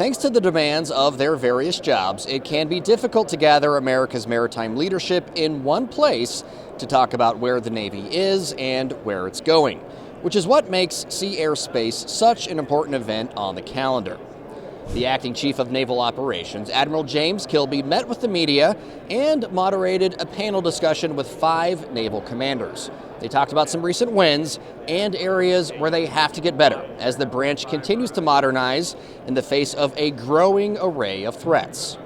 Thanks to the demands of their various jobs, it can be difficult to gather America's maritime leadership in one place to talk about where the Navy is and where it's going, which is what makes Sea Air Space such an important event on the calendar. The acting chief of naval operations, Admiral James Kilby, met with the media and moderated a panel discussion with 5 naval commanders. They talked about some recent wins and areas where they have to get better as the branch continues to modernize in the face of a growing array of threats.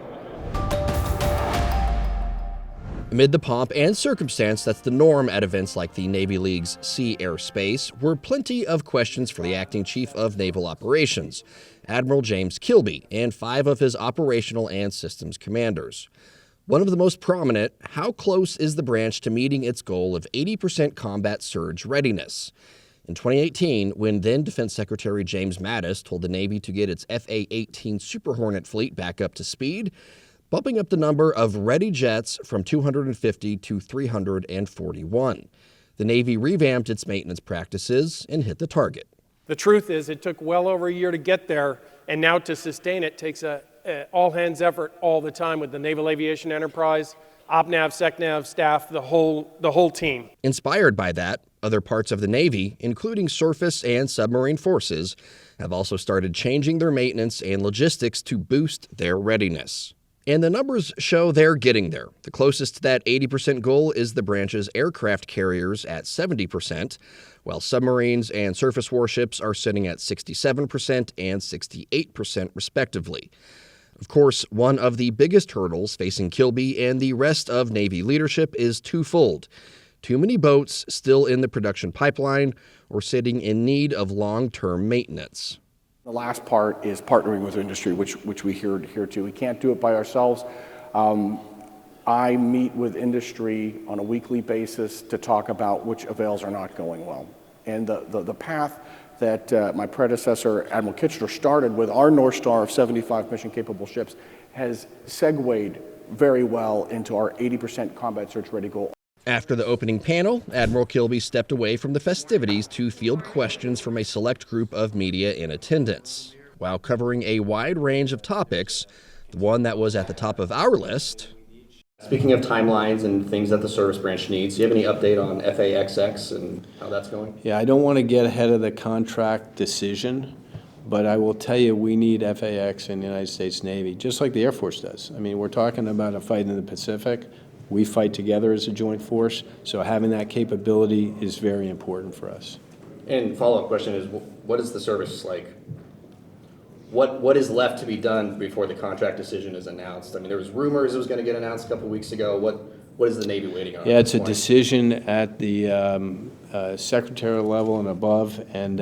Amid the pomp and circumstance that's the norm at events like the Navy League's Sea Air Space were plenty of questions for the acting chief of naval operations, Admiral James Kilby, and 5 of his operational and systems commanders. One of the most prominent, how close is the branch to meeting its goal of 80% combat surge readiness? In 2018, when then Defense Secretary James Mattis told the Navy to get its FA-18 Super Hornet fleet back up to speed, bumping up the number of ready jets from 250 to 341. The Navy revamped its maintenance practices and hit the target. The truth is it took well over a year to get there, and now to sustain it takes a all-hands effort all the time with the Naval Aviation Enterprise, OpNav, SecNav staff, the whole team. Inspired by that, other parts of the Navy, including surface and submarine forces, have also started changing their maintenance and logistics to boost their readiness. And the numbers show they're getting there. The closest to that 80% goal is the branch's aircraft carriers at 70%, while submarines and surface warships are sitting at 67% and 68% respectively. Of course, one of the biggest hurdles facing Kilby and the rest of Navy leadership is twofold. Too many boats still in the production pipeline or sitting in need of long-term maintenance. The last part is partnering with industry, which we hear too. We can't do it by ourselves. I meet with industry on a weekly basis to talk about which avails are not going well. And the path that my predecessor, Admiral Kitchener, started with our North Star of 75 mission-capable ships has segued very well into our 80% combat surge-ready goal. After the opening panel, Admiral Kilby stepped away from the festivities to field questions from a select group of media in attendance. While covering a wide range of topics, the one that was at the top of our list. Speaking of timelines and things that the service branch needs, do you have any update on FAXX and how that's going? Yeah, I don't want to get ahead of the contract decision, but I will tell you we need FAX in the United States Navy, just like the Air Force does. I mean, we're talking about a fight in the Pacific. We fight together as a joint force, so having that capability is very important for us. And follow-up question is, what is the service like? What is left to be done before the contract decision is announced? I mean, there was rumors it was going to get announced a couple weeks ago. What is the Navy waiting on? Yeah, it's a decision at the secretarial level and above, and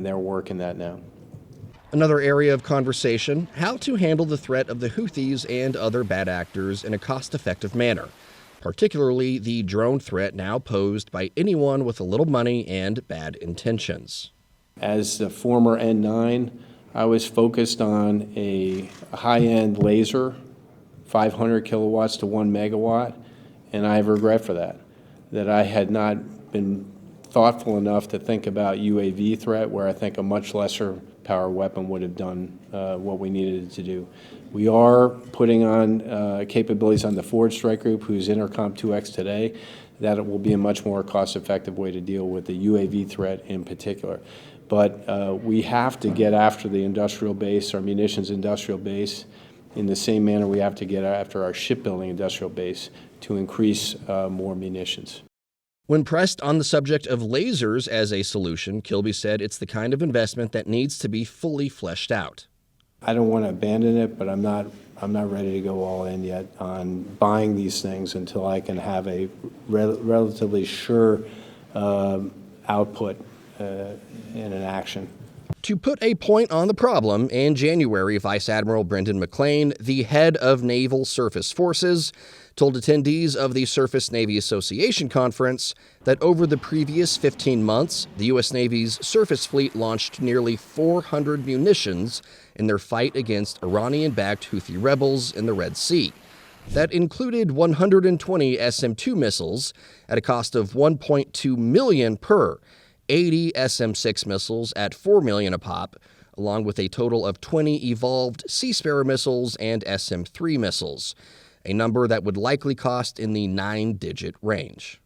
they're working that now. Another area of conversation, how to handle the threat of the Houthis and other bad actors in a cost-effective manner, particularly the drone threat now posed by anyone with a little money and bad intentions. As the former N9, I was focused on a high-end laser, 500 kilowatts to 1 megawatt, and I have regret for that I had not been thoughtful enough to think about UAV threat, where I think a much lesser power weapon would have done what we needed it to do. We are putting on capabilities on the Forward Strike Group, who's Intercom 2X today, that it will be a much more cost-effective way to deal with the UAV threat in particular. But we have to get after the industrial base, our munitions industrial base, in the same manner we have to get after our shipbuilding industrial base to increase more munitions. When pressed on the subject of lasers as a solution, Kilby said it's the kind of investment that needs to be fully fleshed out. I don't want to abandon it, but I'm not ready to go all in yet on buying these things until I can have a relatively sure output in an action. To put a point on the problem, in January, Vice Admiral Brendan McLean, the head of Naval Surface Forces, told attendees of the Surface Navy Association Conference that over the previous 15 months, the U.S. Navy's surface fleet launched nearly 400 munitions in their fight against Iranian-backed Houthi rebels in the Red Sea. That included 120 SM-2 missiles at a cost of $1.2 million per, 80 SM-6 missiles at $4 million a pop, along with a total of 20 evolved Sea Sparrow missiles and SM-3 missiles, a number that would likely cost in the 9-digit range.